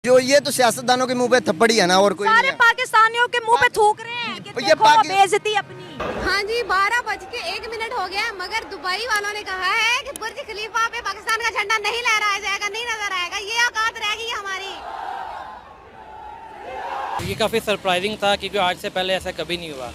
जो ये तो सियासतदानों के मुंह पे थप्पड़ ही है ना, और कोई सारे नहीं है। पाकिस्तानियों के मुंह पे थूक रहे हैं कि ये देखो बेइज्जती अपनी। हाँ जी, 12:01 हो गया, मगर दुबई वालों ने कहा है कि बुर्ज खलीफा पे पाकिस्तान का झंडा नहीं लहराया जाएगा, नहीं नजर आएगा। ये औकात रहेगी हमारी। ये काफ़ी सरप्राइजिंग था क्योंकि आज से पहले ऐसा कभी नहीं हुआ।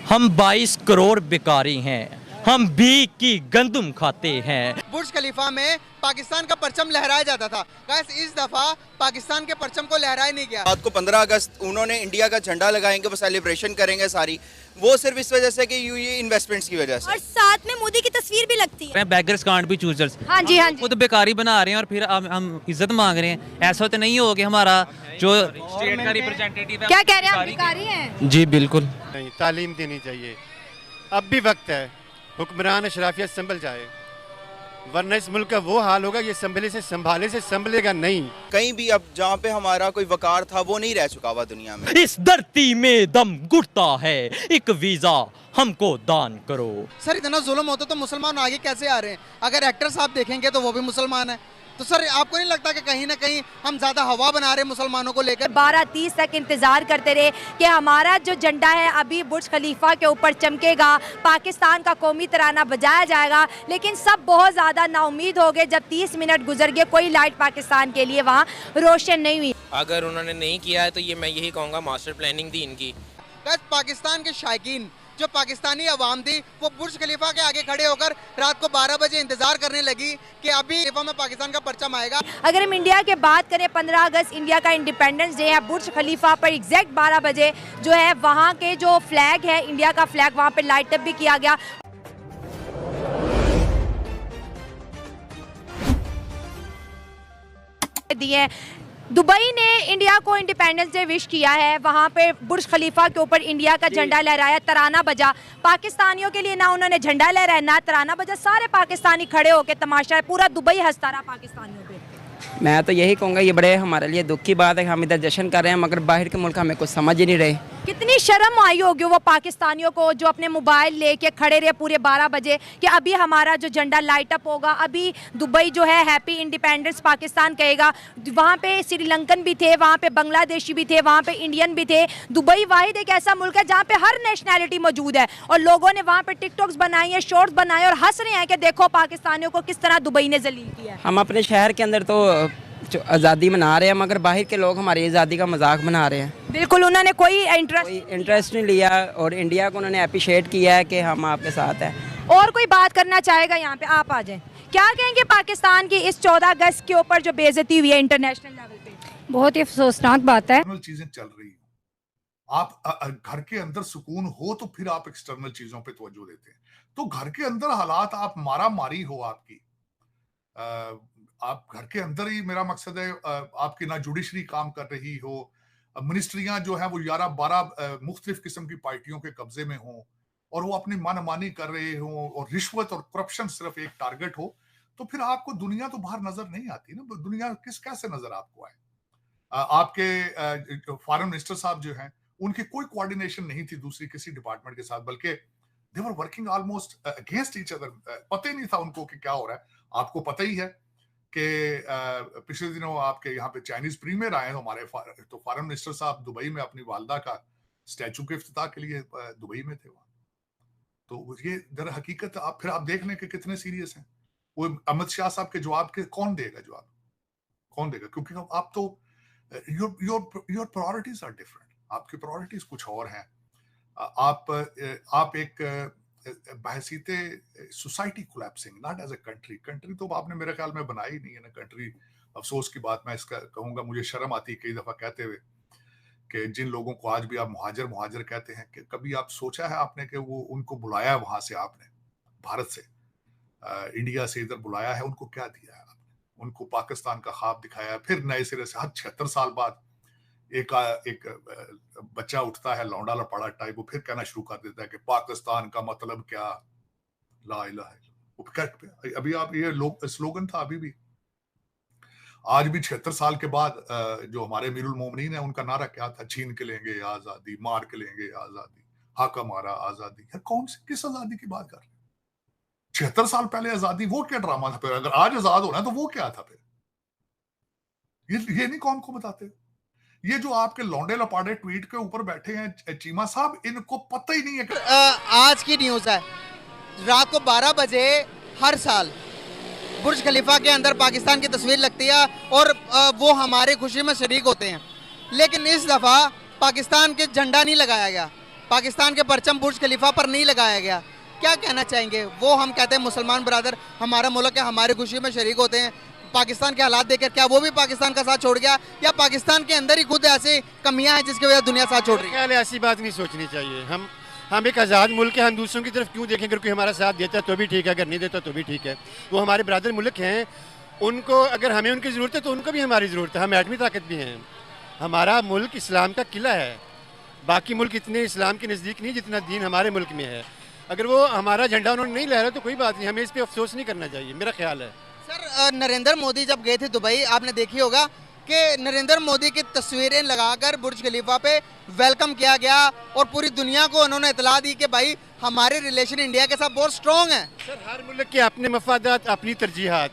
हम 22 करोड़ बेकारी हैं, हम भीख की गंदुम खाते हैं। बुर्ज खलीफा में पाकिस्तान का परचम लहराया जाता था, गाइस इस दफा पाकिस्तान के परचम को लहराया नहीं गया। रात को 15 अगस्त उन्होंने इंडिया का झंडा लगाएंगे, वो सेलिब्रेशन करेंगे सारी, वो सिर्फ इस वजह से कि यूएई इन्वेस्टमेंट्स की वजह से। और साथ में मोदी की तस्वीर भी लगती है। Beggars can't be choosers. हाँ जी, हाँ जी। खुद बेकारी बना रहे हैं और फिर हम इज्जत मांग रहे हैं। ऐसा तो नहीं हो कि हमारा जो स्टेट का रिप्रेजेंटेटिव है क्या कह रहे हैं आप, भिखारी हैं? जी बिल्कुल नहीं, तालीम देनी चाहिए। अब भी वक्त है, हुक्मरान अशराफियत संभल जाए, वरना इस मुल्क का वो हाल होगा, ये संभाले से संभलेगा नहीं। कहीं भी अब जहाँ पे हमारा कोई वकार था वो नहीं रह चुका हुआ दुनिया में। इस धरती में दम घुटता है, एक वीजा हमको दान करो। सर इतना जुल्म होता तो मुसलमान आगे कैसे आ रहे हैं? अगर एक्टर साहब देखेंगे तो वो भी मुसलमान है, तो सर आपको नहीं लगता कि कहीं ना कहीं हम ज्यादा हवा बना रहे हैं मुसलमानों को लेकर? 12:30 तक इंतजार करते रहे कि हमारा जो झंडा है अभी बुर्ज खलीफा के ऊपर चमकेगा, पाकिस्तान का कौमी तराना बजाया जाएगा, लेकिन सब बहुत ज़्यादा नाउमीद हो गए जब 30 मिनट गुजर गए, कोई लाइट पाकिस्तान के लिए वहाँ रोशन नहीं हुई। अगर उन्होंने नहीं किया है तो ये मैं यही कहूँगा मास्टर प्लानिंग थी इनकी। गाइस पाकिस्तान के शायकीन, जो पाकिस्तानी अवाम थी, वो बुर्ज खलीफा के आगे खड़े होकर रात को 12 बजे इंतजार करने लगी कि अभी खलीफा में पाकिस्तान का परचम आएगा। अगर हम इंडिया की बात करें, 15 अगस्त इंडिया का इंडिपेंडेंस डे है। बुर्ज खलीफा पर एग्जैक्ट 12 बजे जो है वहाँ के जो फ्लैग है, इंडिया का फ्लैग, वहाँ पे लाइट अप भी किया गया। दिए दुबई ने इंडिया को इंडिपेंडेंस डे विश किया है, वहाँ पे बुर्ज खलीफा के ऊपर इंडिया का झंडा लहराया, तराना बजा। पाकिस्तानियों के लिए ना उन्होंने झंडा लहराया ना तराना बजा, सारे पाकिस्तानी खड़े होकर तमाशा है, पूरा दुबई हंसता रहा पाकिस्तानियों पे। मैं तो यही कहूँगा ये बड़े हमारे लिए दुख की बात है कि हम इधर जश्न कर रहे हैं, मगर बाहर के मुल्क हमें कुछ समझ ही नहीं रहे। कितनी शर्म आई होगी वो पाकिस्तानियों को जो अपने मोबाइल लेके खड़े रहे पूरे 12 बजे कि अभी हमारा जो झंडा लाइट अप होगा, अभी दुबई जो है हैप्पी इंडिपेंडेंस पाकिस्तान कहेगा। वहाँ पे श्रीलंकन भी थे, वहाँ पे बांग्लादेशी भी थे, वहाँ पे इंडियन भी थे। दुबई वाहिद एक ऐसा मुल्क है जहाँ पे हर नेशनैलिटी मौजूद है, और लोगों ने वहाँ पे टिकटॉक्स बनाई है, शॉर्ट्स बनाए और हंस रहे हैं कि देखो पाकिस्तानियों को किस तरह दुबई ने जलील किया है। हम अपने शहर के अंदर तो आज़ादी मना रहे हैं, मगर बाहर के लोग हमारी आज़ादी का मजाक बना रहे हैं। बिल्कुल, उन्होंने कोई इंटरेस्ट नहीं लिया, और इंडिया को उन्होंने अप्रिशिएट किया है कि हम आपके साथ हैं। और कोई बात करना चाहेगा यहाँ पे? आप आ जाएं। क्या कहेंगे पाकिस्तान की इस 14 अगस्त के ऊपर जो बेइज्जती हुई है इंटरनेशनल लेवल पे? बहुत ही अफसोसनाक बात है। चीजें चल रही हैं, आप घर के अंदर सुकून हो तो फिर आप एक्सटर्नल चीजों पे तवज्जो देते हैं। तो घर के अंदर हालात, आप मारा मारी हो आपकी, आप घर के अंदर ही, मेरा मकसद है आपकी ना जुडिशरी काम कर रही हो, मिनिस्ट्रियां जो है वो 11-12 मुख्तलिफ किस्म की पार्टियों के कब्जे में हो, और वो अपनी मनमानी कर रहे हो, और रिश्वत और करप्शन सिर्फ एक टारगेट हो, तो फिर आपको दुनिया तो बाहर नजर नहीं आती ना। दुनिया कैसे नजर आपको आए? आपके फॉरेन मिनिस्टर साहब जो हैं, उनकी कोई कोऑर्डिनेशन नहीं थी दूसरी किसी डिपार्टमेंट के साथ, बल्कि they were working almost against each other. पता ही नहीं था उनको कि क्या हो रहा है। आपको पता ही है कि पिछले दिनों आपके यहाँ पे चाइनीज प्रीमियर आए हमारे, तो फॉरेन मिनिस्टर साहब दुबई में अपनी वालदा का स्टैचू के इफ्तिताह के लिए दुबई में थे वहां। तो ये दर हकीकत फिर आप देख लें कि कितने सीरियस हैं। वो अमित शाह साहब के जवाब के कौन देगा जवाब? कौन देगा? क्योंकि आप तो योर प्रायोरिटीज आर डिफरेंट, आपकी प्रायोरिटीज कुछ और हैं। आप एक बहसीते society collapsing, not as a country तो आपने मेरे ख्याल में बनाई नहीं है ना कंट्री। अफसोस की बात मैं इसका कहूंगा, मुझे शर्म आती है कई दफा कहते हुए कि जिन लोगों को आज भी आप मुहाजिर कहते हैं, कि कभी आप सोचा है आपने कि वो उनको बुलाया वहां से, आपने भारत से, इंडिया से इधर बुलाया है, उनको क्या दिया है आपने? उनको पाकिस्तान का ख्वाब दिखाया, फिर नए सिरे से हर 76 साल बाद एक बच्चा उठता है लौंडा लपाड़ा टाइप, वो फिर कहना शुरू कर देता है कि पाकिस्तान का मतलब क्या, ला इलाहा इल्लल्लाह। अभी आप ये स्लोगन था, अभी भी आज भी 76 साल के बाद जो हमारे अमीरुल मोमिनीन है, उनका नारा क्या था? छीन के लेंगे आजादी, मार के लेंगे आजादी, हाका मारा आजादी। यार कौन सी किस आजादी की बात कर रहे हैं? 76 साल पहले आजादी, वो क्या ड्रामा था? फिर अगर आज आजाद होना है तो वो क्या था फिर? ये नहीं कौन को बताते? ये जो आपके लौंडे लपाड़े ट्वीट के ऊपर बैठे हैं चीमा साहब, इनको पता ही नहीं है कि आज की न्यूज़ है, रात को 12 बजे हर साल बुर्ज खलीफा के अंदर पाकिस्तान की तस्वीर लगती है और वो हमारी खुशी में शरीक होते हैं। लेकिन इस दफ़ा पाकिस्तान के झंडा नहीं लगाया गया, पाकिस्तान के परचम बुर्ज खलीफा पर नहीं लगाया गया। क्या कहना चाहेंगे? वो हम कहते हैं मुसलमान ब्रदर हमारा मुल्क है, हमारी खुशी में शरीक होते हैं। पाकिस्तान के हालात देखकर क्या वो भी पाकिस्तान का साथ छोड़ गया, या पाकिस्तान के अंदर ही खुद ऐसी कमियां हैं जिसकी वजह से दुनिया साथ छोड़ रही है? ऐसी बात नहीं सोचनी चाहिए। हम एक आज़ाद मुल्क है, हम दूसरों की तरफ क्यों देखें? अगर कोई हमारा साथ देता है तो भी ठीक है, अगर नहीं देता तो भी ठीक है। वो हमारे ब्रदर मुल्क हैं, उनको अगर हमें उनकी ज़रूरत है तो उनको भी हमारी ज़रूरत है। हम एटमी ताकत भी हैं। हमारा मुल्क इस्लाम का किला है, बाकी मुल्क इतने इस्लाम के नज़दीक नहीं जितना दीन हमारे मुल्क में है। अगर वो हमारा झंडा उन्होंने नहीं लहरा तो कोई बात नहीं, हमें इस पर अफसोस नहीं करना चाहिए, मेरा ख्याल है। सर, नरेंद्र मोदी जब गए थे दुबई, आपने देखी होगा कि नरेंद्र मोदी की तस्वीरें लगाकर बुर्ज खलीफा पे वेलकम किया गया और पूरी दुनिया को उन्होंने इतला दी कि भाई हमारे रिलेशन इंडिया के साथ बहुत स्ट्रॉन्ग है। सर, हर मुल्क के अपने मफादात, अपनी तरजीहात,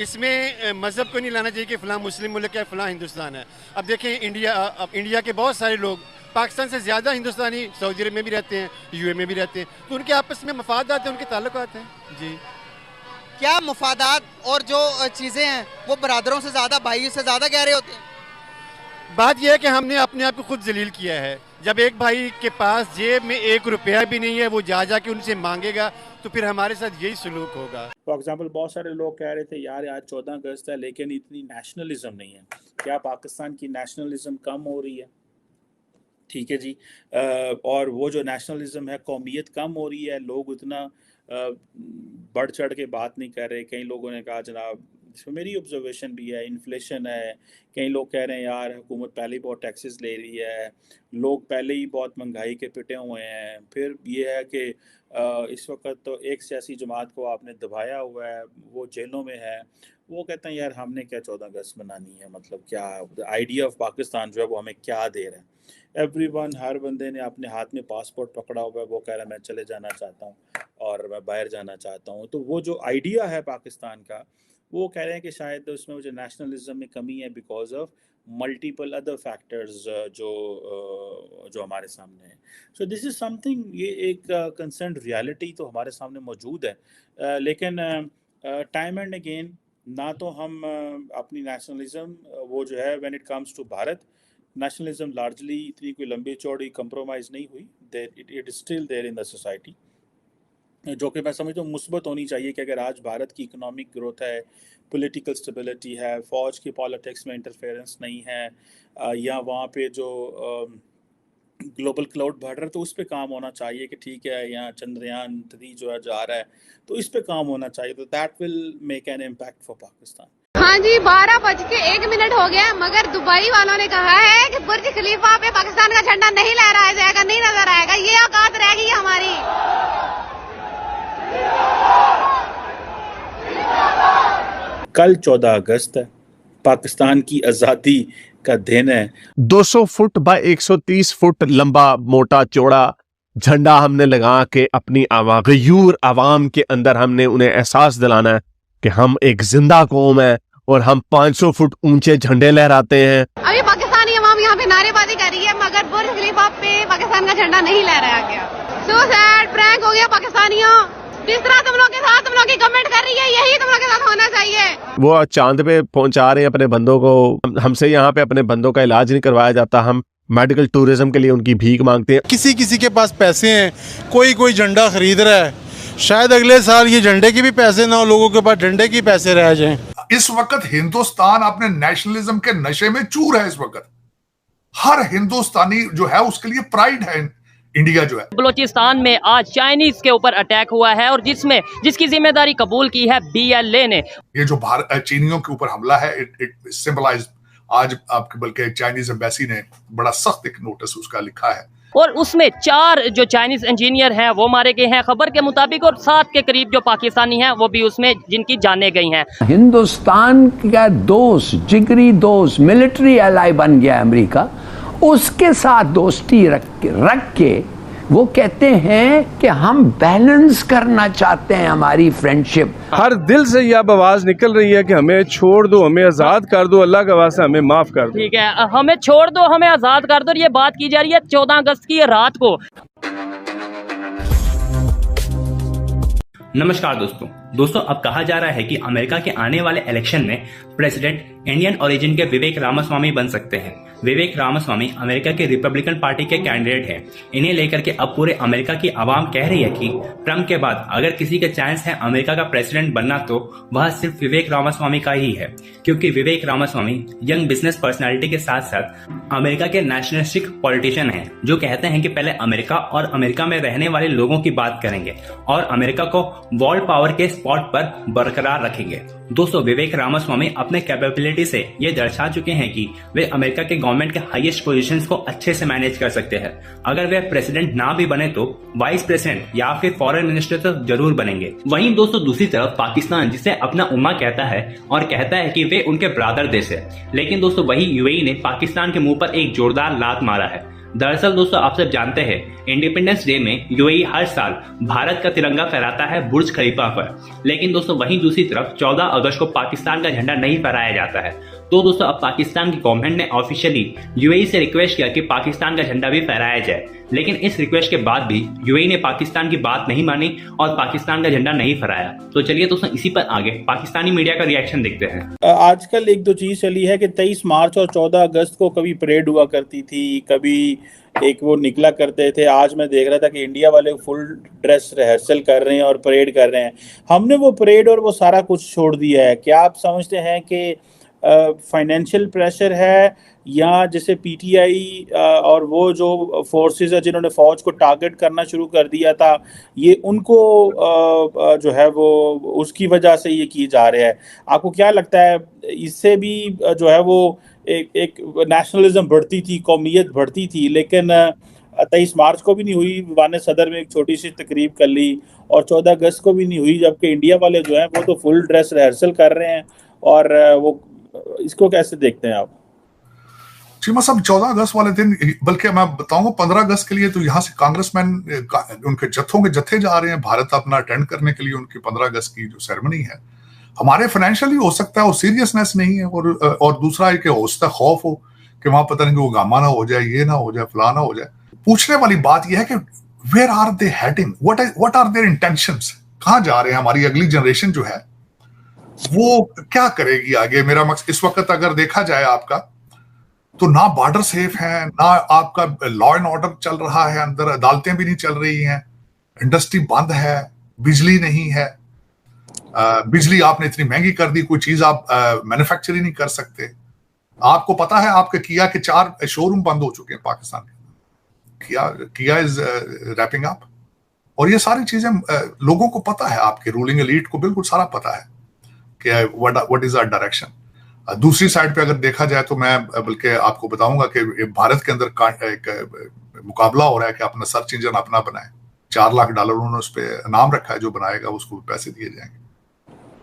इसमें मज़हब को नहीं लाना चाहिए कि फ़लाँ मुस्लिम मुल्क है, फ़लाँ हिंदुस्तान है। अब देखें इंडिया के बहुत सारे लोग पाकिस्तान से ज़्यादा हिंदुस्तानी सऊदी अरब में भी रहते हैं, यूए में भी रहते हैं, तो उनके आपस में मफादात हैं, उनके ताल्लुकात हैं। जी, क्या मफादात और जो चीज़ें हैं वो बरादरों से ज़्यादा, भाइयों से ज़्यादा गहरे होते हैं? बात यह है कि हमने अपने आप को खुद जलील किया है। जब एक भाई के पास जेब में 1 रुपया भी नहीं है, वो जा के उनसे मांगेगा, तो फिर हमारे साथ यही सलूक होगा। फॉर एग्जाम्पल, बहुत सारे लोग कह रहे थे यार आज 14 अगस्त है लेकिन इतनी नेशनलिज्म नहीं है। क्या पाकिस्तान की नेशनलिज्म कम हो रही है? ठीक है जी, और वो जो नेशनलिज्म है, कौमियत कम हो रही है, लोग उतना बढ़ चढ़ के बात नहीं कर रहे। कई लोगों ने कहा जनाब, इसमें मेरी ऑब्जर्वेशन भी है, इन्फ्लेशन है। कई लोग कह रहे हैं यार हुकूमत पहले ही बहुत टैक्सेस ले रही है, लोग पहले ही बहुत महंगाई के पिटे हुए हैं। फिर ये है कि इस वक्त तो एक सियासी जमात को आपने दबाया हुआ है, वो जेलों में है। वो कहते हैं यार हमने क्या 14 अगस्त मनानी है, मतलब क्या आइडिया ऑफ पाकिस्तान जो है वो हमें क्या दे रहा है। एवरीवन, हर बंदे ने अपने हाथ में पासपोर्ट पकड़ा हुआ है, वो कह रहा है मैं चले जाना चाहता हूँ और मैं बाहर जाना चाहता हूँ। तो वो जो आइडिया है पाकिस्तान का, वो कह रहे हैं कि शायद उसमें जो नेशनलिज्म में कमी है because of multiple other factors जो हमारे सामने है। सो दिस इज़ समथिंग, ये एक कंसर्न रियलिटी तो हमारे सामने मौजूद है। लेकिन टाइम एंड अगेन ना तो हम अपनी नेशनलिज्म वो जो है when it comes to Bharat, nationalism largely इतनी कोई लंबी चौड़ी कंप्रोमाइज़ नहीं हुई। It is still there in the society, जो कि मैं समझता हूँ मुस्बत होनी चाहिए कि अगर आज भारत की इकोनॉमिक ग्रोथ है, पॉलिटिकल स्टेबिलिटी है, फ़ौज की पॉलिटिक्स में इंटरफेरेंस नहीं है, या वहाँ पे जो ग्लोबल क्लाउड बढ़ रहा है तो उस पे काम होना चाहिए कि ठीक है यहाँ चंद्रयान 3 जो है जा रहा है तो इस पे काम होना चाहिए, तो that will make an impact for Pakistan. हाँ जी, 12:01 हो गया, मगर दुबई वालों ने कहा है कि बुर्ज खलीफा पे पाकिस्तान का झंडा नहीं लहराया जाएगा, नहीं नजर आएगा। ये औकात रहेगी हमारी। कल 14 अगस्त है, पाकिस्तान की आज़ादी का दिन है। 200 फुट बाय 130 फुट लंबा मोटा चौड़ा झंडा हमने लगा के अपनी गयूर आवाम के अंदर हमने उन्हें एहसास दिलाना है कि हम एक जिंदा कौम है और हम 500 फुट ऊंचे झंडे लहराते हैं। अभी पाकिस्तानी अवाम यहाँ पे नारेबाजी कर रही है, मगर बुर्ज खलीफा पे पाकिस्तान का झंडा नहीं लहराया गया। सो सैड, प्रैंक हो गया पाकिस्तानियों। जिस तरह तुम लोग के साथ तुम लोग की कमेंट कर रही है, यही तुम लोग के साथ होना चाहिए। वो चांद पे पहुंचा रहे हैं अपने बंदों को, हमसे यहाँ पे अपने बंदों का इलाज नहीं करवाया जाता, हम मेडिकल टूरिज्म के लिए उनकी भीख मांगते हैं। किसी के पास पैसे हैं, कोई झंडा खरीद रहा है, शायद अगले साल ये झंडे के भी पैसे ना हो, लोगों के पास झंडे के पैसे रह जाएं। इस वक्त हिंदुस्तान अपने नेशनलिज्म के नशे में चूर है। इस वक्त हर हिंदुस्तानी जो है उसके लिए प्राइड है इंडिया जो है। बलोचिस्तान में आज चाइनीज के ऊपर अटैक हुआ है और जिसकी जिम्मेदारी कबूल की है BLA ने। ये जो चीनियों के ऊपर हमला है, इट सिंबलाइज आज आपके, बल्कि चाइनीज एम्बेसी ने बड़ा सख्त एक नोटिस उसका लिखा है और उसमें 4 जो चाइनीज इंजीनियर हैं वो मारे गए हैं खबर के मुताबिक, और 7 के करीब जो पाकिस्तानी हैं वो भी उसमें जिनकी जानें गई हैं। हिंदुस्तान का दोस्त, जिगरी दोस्त, मिलिट्री एलाई बन गया अमेरिका, उसके साथ दोस्ती रख के वो कहते हैं कि हम बैलेंस करना चाहते हैं हमारी फ्रेंडशिप। हर दिल से ये अब आवाज निकल रही है कि हमें छोड़ दो, हमें आजाद कर दो, अल्लाह के वास्ते हमें माफ कर दो। ठीक है, हमें छोड़ दो, हमें आज़ाद कर दो। और ये बात की जा रही है 14 अगस्त की रात को। नमस्कार दोस्तों, अब कहा जा रहा है कि अमेरिका के आने वाले इलेक्शन में प्रेसिडेंट इंडियन ओरिजिन के विवेक रामास्वामी बन सकते हैं। विवेक रामास्वामी अमेरिका के रिपब्लिकन पार्टी के कैंडिडेट हैं। इन्हें लेकर के अब पूरे अमेरिका की आवाम कह रही है कि ट्रम्प के बाद अगर किसी के चांस है अमेरिका का प्रेसिडेंट बनना तो वह सिर्फ विवेक रामास्वामी का ही है, क्योंकि विवेक रामास्वामी यंग बिजनेस पर्सनैलिटी के साथ साथ अमेरिका के नेशनलिस्टिक पॉलिटिशियन हैं, जो कहते हैं कि पहले अमेरिका और अमेरिका में रहने वाले लोगों की बात करेंगे और अमेरिका को वर्ल्ड पावर के स्पॉट पर बरकरार रखेंगे। दोस्तों, विवेक रामास्वामी अपने कैपेबिलिटी से ये दर्शा चुके हैं कि वे अमेरिका के गवर्नमेंट के हाईएस्ट पोजीशंस को अच्छे से मैनेज कर सकते हैं। अगर वे प्रेसिडेंट ना भी बने तो वाइस प्रेसिडेंट या फिर फॉरेन मिनिस्टर तो जरूर बनेंगे। वहीं दोस्तों, दूसरी तरफ पाकिस्तान, जिसे अपना उम्मा कहता है और कहता है कि वे उनके ब्रदर देश है, लेकिन दोस्तों वही यूएई ने पाकिस्तान के मुंह पर एक जोरदार लात मारा है। दरअसल दोस्तों, आप सब जानते हैं इंडिपेंडेंस डे में यूएई हर साल भारत का तिरंगा फहराता है बुर्ज खलीफा पर, लेकिन दोस्तों वहीं दूसरी तरफ 14 अगस्त को पाकिस्तान का झंडा नहीं फहराया जाता है। तो दोस्तों, अब पाकिस्तान की गवर्नमेंट ने ऑफिशियली यूएई से रिक्वेस्ट किया कि पाकिस्तान का झंडा भी फहराया जाए, लेकिन इस रिक्वेस्ट के बाद भी यूएई ने पाकिस्तान की बात नहीं मानी और पाकिस्तान का झंडा नहीं फहराया। तो चलिए दोस्तों, इसी पर आगे पाकिस्तानी मीडिया का रिएक्शन देखते हैं। आजकल एक दो चीज चली है कि 23 मार्च और 14 अगस्त को कभी परेड हुआ करती थी, कभी एक वो निकला करते थे। आज मैं देख रहा था कि इंडिया वाले फुल ड्रेस रिहर्सल कर रहे हैं और परेड कर रहे हैं। हमने वो परेड और वो सारा कुछ छोड़ दिया है। क्या आप समझते हैं कि फाइनेंशियल प्रेशर है, या जैसे पीटीआई और वो जो फोर्सेस है जिन्होंने फौज को टारगेट करना शुरू कर दिया था, ये उनको जो है वो उसकी वजह से ये की जा रहा है? आपको क्या लगता है, इससे भी जो है वो एक नेशनलिज्म बढ़ती थी, कौमियत बढ़ती थी, लेकिन 23 मार्च को भी नहीं हुई, वाने सदर में एक छोटी सी तकरीब कर ली, और 14 अगस्त को भी नहीं हुई, जबकि इंडिया वाले जो हैं वो तो फुल ड्रेस रिहर्सल कर रहे हैं। और वो इसको कैसे देखते हैं आप? चीमा साहब, 14 अगस्त वाले दिन, बल्कि मैं बताऊंगा 15 अगस्त के लिए तो यहाँ से कांग्रेसमैन उनके जत्थों के जत्थे जा रहे हैं भारत अपना अटेंड करने के लिए। उनकी 15 अगस्त की जो सेरेमनी है, हमारे फाइनेंशियली हो सकता है वो सीरियसनेस नहीं है, और दूसरा है कि हौसला खौफ हो कि वहां पता नहीं कि वो गामा ना हो जाए, ये ना हो जाए, फलाना हो जाए। पूछने वाली बात यह है कि where are they heading, what are their intentions, कहां जा रहे हैं? हमारी अगली जनरेशन जो है वो क्या करेगी आगे? मेरा मकसद इस वक्त अगर देखा जाए आपका, तो ना बॉर्डर सेफ है, ना आपका लॉ एंड ऑर्डर चल रहा है, अंदर अदालतें भी नहीं चल रही हैं, इंडस्ट्री बंद है, बिजली नहीं है। बिजली आपने इतनी महंगी कर दी, कोई चीज आप मैन्युफैक्चर ही नहीं कर सकते। आपको पता है आपके किया के 4 शोरूम बंद हो चुके हैं पाकिस्तान के। किया इज रैपिंग अप, और ये सारी चीजें लोगों को पता है, आपके रूलिंग एलीट को बिल्कुल सारा पता है कि व्हाट इज आवर डायरेक्शन। दूसरी साइड पे अगर देखा जाए तो मैं बल्कि आपको बताऊंगा कि भारत के अंदर एक मुकाबला हो रहा है कि अपना सर्च इंजन अपना बनाए। $4 लाख उन्होंने उस पर इनाम रखा है, जो बनाएगा उसको पैसे दिए जाएंगे।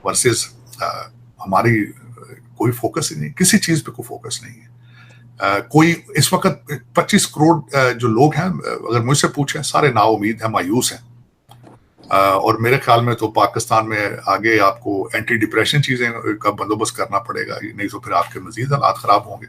वर्सेस हमारी कोई फोकस ही नहीं, किसी चीज पे कोई फोकस नहीं है। कोई इस वक्त 25 करोड़ जो लोग हैं, अगर मुझसे पूछें, सारे नाउम्मीद हैं, मायूस हैं। और मेरे ख्याल में तो पाकिस्तान में आगे आपको एंटी डिप्रेशन चीजें का बंदोबस्त करना पड़ेगा, नहीं तो फिर आपके मजीद हालात खराब होंगे।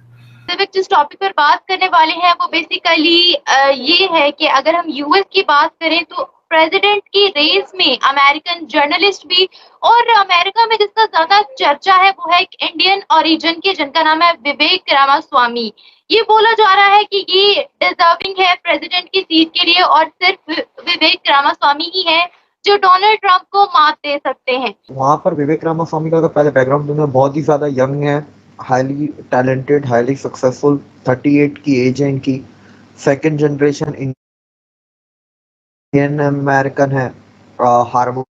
जिस टॉपिक पर बात करने वाले हैं वो बेसिकली ये है कि अगर हम यूएस की बात करें तो प्रेसिडेंट की रेस में अमेरिकन जर्नलिस्ट भी, और अमेरिका में जिसका ज्यादा चर्चा है वो है एक इंडियन ओरिजिन के, जिनका नाम है विवेक रामास्वामी। ये बोला जा रहा है कि ये डिजर्विंग है प्रेसिडेंट की सीट के लिए, और सिर्फ विवेक रामास्वामी ही है जो डोनाल्ड ट्रंप को मात दे सकते हैं। वहाँ पर विवेक रामास्वामी का पहले बैकग्राउंड दुनिया बहुत ही ज्यादा यंग है, हाईली टैलेंटेड, हाईली सक्सेसफुल, 38 की एज है इनकी, सेकंड जनरेशन इंडियन अमेरिकन है, हार्वर्ड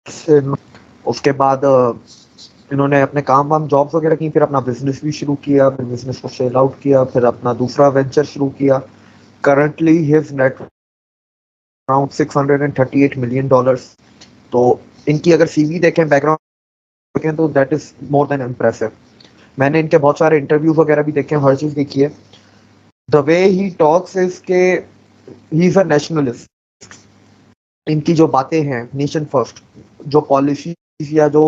से। उसके बाद इन्होंने अपने काम वाम जॉब्स वगैरह की, फिर अपना बिजनेस भी शुरू किया, फिर बिजनेस को सेल आउट किया, फिर अपना दूसरा वेंचर शुरू किया। Currently his net around $638 million। तो इनकी अगर सीवी देखें, बैकग्राउंड देखें, तो that is more than impressive. मैंने इनके बहुत सारे इंटरव्यूज वगैरह भी देखे, हर चीज देखी है। The way he talks is के ही इज अ नेशनलिस्ट। इनकी जो बातें हैं नेशन फर्स्ट, जो पॉलिसी या जो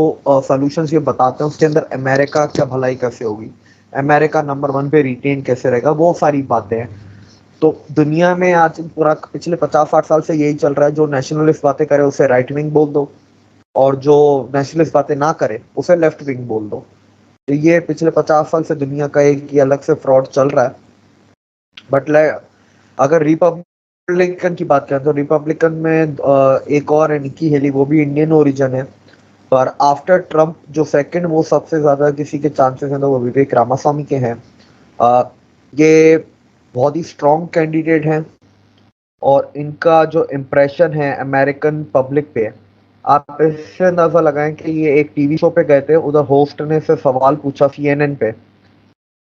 सॉल्यूशंस ये बताते हैं उसके अंदर अमेरिका क्या भलाई कैसे होगी, अमेरिका नंबर 1 पे रिटेन कैसे रहेगा, वो सारी बातें हैं। तो दुनिया में आज पूरा पिछले 50-60 साल से यही चल रहा है, जो नेशनलिस्ट बातें करे उसे राइट विंग बोल दो और जो नेशनलिस्ट बातें ना करे उसे लेफ्ट विंग बोल दो। तो ये पिछले 50 साल से दुनिया का एक ये अलग से फ्रॉड चल रहा है। बट अगर रिपब्लिकन की बात करें तो रिपब्लिकन में एक और है निकी हेली, वो भी इंडियन ओरिजिन है, पर आफ्टर ट्रम्प जो सेकंड वो सबसे ज्यादा किसी के चांसेस हैं तो वो विवेक रामास्वामी के हैं। ये बहुत ही स्ट्रॉन्ग कैंडिडेट हैं और इनका जो इम्प्रेशन है अमेरिकन पब्लिक पे, आप इससे अंदाजा लगाएं कि ये एक टीवी शो पे गए थे, उधर होस्ट ने से सवाल पूछा CNN पे,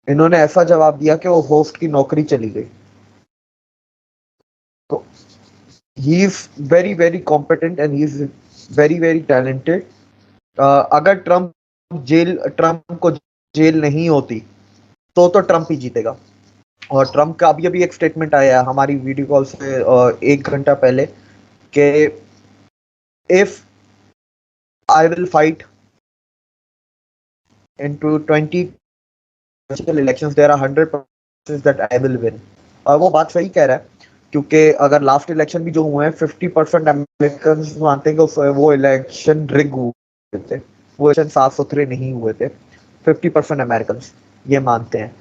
इन्होंने ऐसा जवाब दिया कि वो होस्ट की नौकरी चली गई। तो he is very very competent and he is very very talented. अगर ट्रम्प को जेल नहीं होती तो ट्रम्प ही जीतेगा। और ट्रम्प का अभी एक स्टेटमेंट आया है हमारी वीडियो कॉल से 1 घंटा पहले कि if I will fight into 20 elections there are 100% that I will win. और वो बात सही कह रहा है, क्योंकि अगर लास्ट इलेक्शन भी जो हुए हैं 50% अमेरिकन मानते हैं कि वो इलेक्शन रिग हुए थे, वो इलेक्शन साफ सुथरे नहीं हुए थे। 50% अमेरिकन ये मानते हैं।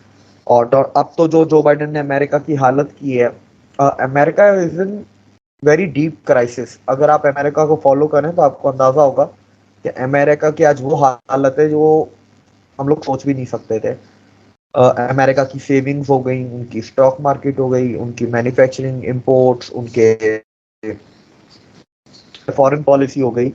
और अब तो जो बाइडेन ने अमेरिका की हालत की है, America is in very deep crisis. अगर आप अमेरिका को फॉलो करें तो आपको अंदाजा होगा कि अमेरिका की आज वो हालत है जो हम लोग सोच भी नहीं सकते थे। अमेरिका की सेविंग्स हो गई, उनकी स्टॉक मार्केट हो गई, उनकी मैन्युफैक्चरिंग इंपोर्ट्स, उनके फॉरेन पॉलिसी हो गई,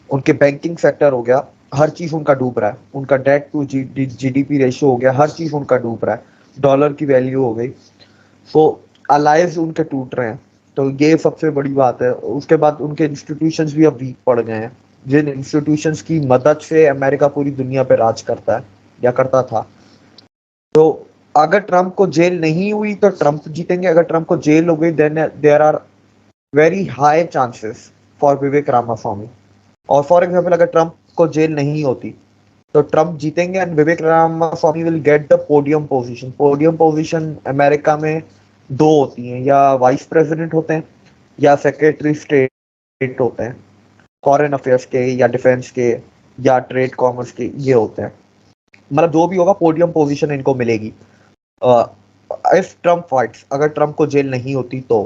उनके बैंकिंग सेक्टर हो गया, हर चीज उनका डूब रहा है। उनका डेट टू GDP रेशियो हो गया, हर चीज उनका डूब रहा है। डॉलर की वैल्यू हो गई, तो अलायंस उनके टूट रहे हैं। तो ये सबसे बड़ी बात है। उसके बाद उनके इंस्टीट्यूशंस भी अब वीक पड़ गए हैं, जिन इंस्टीट्यूशंस की मदद से अमेरिका पूरी दुनिया पे राज करता है या करता था। तो अगर ट्रम्प को जेल नहीं हुई तो ट्रम्प जीतेंगे, अगर ट्रम्प को जेल हो गई then there are very high chances for Vivek Ramaswamy. और फॉर एग्जाम्पल अगर ट्रम्प को जेल नहीं होती तो ट्रम्प जीतेंगे and Vivek Ramaswamy will get the podium position. Podium position America में 2 होती हैं, या वाइस प्रेसिडेंट होते हैं या सेक्रेटरी स्टेट होते हैं, फॉरेन अफेयर्स के या डिफेंस के या ट्रेड कॉमर्स के, ये होते हैं। मतलब जो भी होगा पोडियम पोजीशन इनको मिलेगी इफ ट्रम्प फाइट्स, अगर ट्रम्प को जेल नहीं होती तो।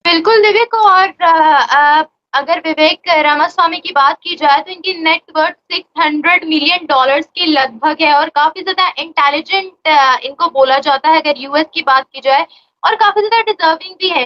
बिल्कुल दिव्यक, और अगर विवेक रामास्वामी की बात की जाए तो इनकी नेटवर्थ $600 मिलियन के लगभग है और काफी ज्यादा इंटेलिजेंट इनको बोला जाता है अगर यूएस की बात की जाए, और काफी ज्यादा डिजर्विंग भी है।